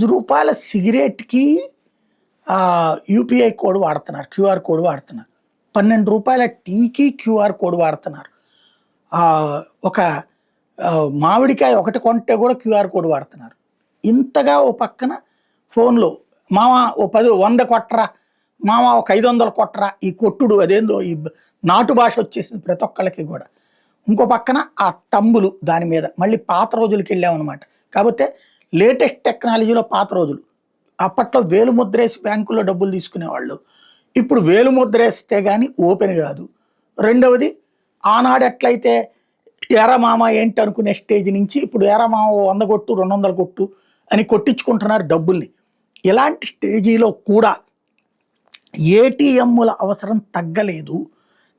రూ. 5 సిగరెట్‌కి UPI code వాడుతున్నారు. QR code వాడుతున్నారు. రూ. 12 టీకి క్యూఆర్ కోడ్ వాడుతున్నారు. ఒక మామిడికాయ ఒకటి కొంటే కూడా క్యూఆర్ కోడ్ వాడుతున్నారు. ఇంతగా ఓ పక్కన ఫోన్‌లో మామ ఓ 100 కొట్టరా, మామ ఒక 500 కొట్టరా, ఈ కొట్టుడు అదేందో ఈ నాటు భాష వచ్చేసింది ప్రతి ఒక్కళ్ళకి కూడా. ఇంకో పక్కన ఆ తంబులు దాని మీద మళ్ళీ పాత రోజులకి వెళ్ళామన్నమాట. కాకపోతే లేటెస్ట్ టెక్నాలజీలో పాత రోజులు. అప్పట్లో వేలుముద్రేసి బ్యాంకుల్లో డబ్బులు తీసుకునేవాళ్ళు. ఇప్పుడు వేలుముద్రేస్తే కానీ ఓపెన్ కాదు. రెండవది ఆనాడు ఎట్లయితే ఎరా మామ ఏంటి అనుకునే స్టేజ్ నుంచి ఇప్పుడు ఎరా మామ 100 కొట్టు 200 కొట్టు అని కొట్టించుకుంటున్నారు డబ్బుల్ని. ఇలాంటి స్టేజీలో కూడా ఏటీఎంల అవసరం తగ్గలేదు.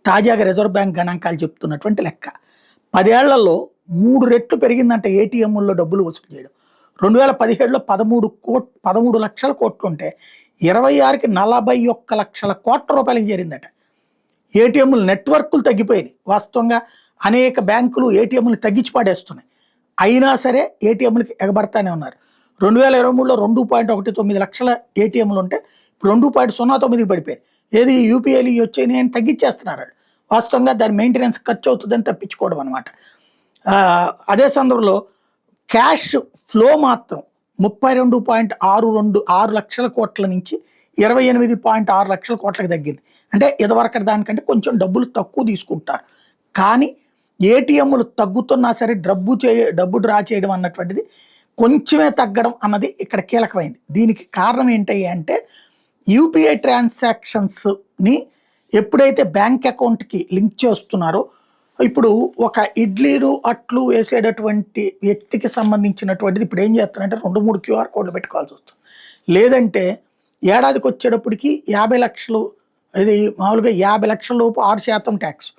తాజాగా రిజర్వ్ బ్యాంక్ గణాంకాలు చెప్తున్నటువంటి లెక్క. 10 ఏళ్లలో 3 రెట్లు పెరిగిందంట ఏటీఎంల్లో డబ్బులు వసూలు చేయడం. 2017లో 13 లక్షల కోట్లు ఉంటే 26కి 41 లక్షల కోట్ల రూపాయలకి చేరిందట. ఏటీఎంలు నెట్వర్క్లు తగ్గిపోయినాయి. వాస్తవంగా అనేక బ్యాంకులు ఏటీఎంలు తగ్గించి పాడేస్తున్నాయి. అయినా సరే ఏటీఎంలకి ఎగబడతానే ఉన్నారు. 2023లో 2.19 లక్షల ఏటీఎంలు ఉంటే 2.09కి పడిపోయాయి. ఏది యూపీఐలు వచ్చాయని అని తగ్గించేస్తున్నారు. వాస్తవంగా దాని మెయింటెనెన్స్ ఖర్చు అవుతుందని తప్పించుకోవడం అనమాట. అదే సందర్భంలో క్యాష్ ఫ్లో మాత్రం 32.6 లక్షల కోట్ల నుంచి 28.6 లక్షల కోట్లకు తగ్గింది. అంటే ఇదివరకటి దానికంటే కొంచెం డబ్బులు తక్కువ తీసుకుంటారు. కానీ ఏటీఎంలు తగ్గుతున్నా సరే డబ్బు డ్రా చేయడం అన్నటువంటిది కొంచెమే తగ్గడం అన్నది ఇక్కడ కీలకమైంది. దీనికి కారణం ఏంటి అంటే యూపీఐ ట్రాన్సాక్షన్స్ని ఎప్పుడైతే బ్యాంక్ అకౌంట్కి లింక్ చేస్తున్నారో ఇప్పుడు ఒక ఇడ్లీలు అట్లు వేసేటటువంటి వ్యక్తికి సంబంధించినటువంటిది ఇప్పుడు ఏం చేస్తున్నారంటే 2-3 క్యూఆర్ కోడ్లు పెట్టుకోవాల్సి వస్తుంది. లేదంటే ఏడాదికి వచ్చేటప్పటికి 50 లక్షలు, ఇది మామూలుగా 50 లక్షల లోపు 6% ట్యాక్స్,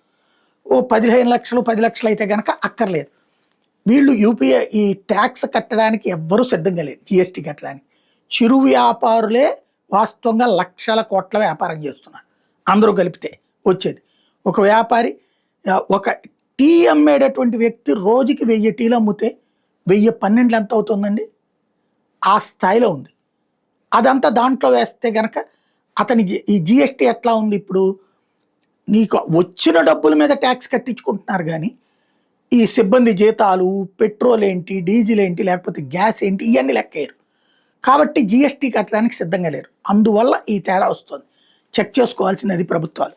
ఓ 15 లక్షలు 10 లక్షలు అయితే కనుక అక్కర్లేదు. వీళ్ళు యూపీఐ ఈ ట్యాక్స్ కట్టడానికి ఎవ్వరూ సిద్ధంగా లేదు. జిఎస్టీ కట్టడానికి చిరు వ్యాపారులే వాస్తవంగా లక్షల కోట్ల వ్యాపారం చేస్తున్నారు. అందరూ కలిపితే వచ్చేది ఒక వ్యాపారి, ఒక టీ అమ్మేటటువంటి వ్యక్తి రోజుకి 1000 టీలు అమ్మితే 1012 ఎంత అవుతుందండి? ఆ స్థాయిలో ఉంది. అదంతా దాంట్లో వేస్తే కనుక అతని ఈ జిఎస్టీ ఎట్లా ఉంది? ఇప్పుడు నీకు వచ్చిన డబ్బుల మీద ట్యాక్స్ కట్టించుకుంటున్నారు కానీ ఈ సిబ్బంది జీతాలు, పెట్రోల్ ఏంటి, డీజిల్ ఏంటి, లేకపోతే గ్యాస్ ఏంటి, ఇవన్నీ లెక్కేయరు. కాబట్టి జిఎస్టీ కట్టడానికి సిద్ధంగా లేరు. అందువల్ల ఈ తేడా వస్తుంది. చెక్ చేసుకోవాల్సినది ప్రభుత్వాలు.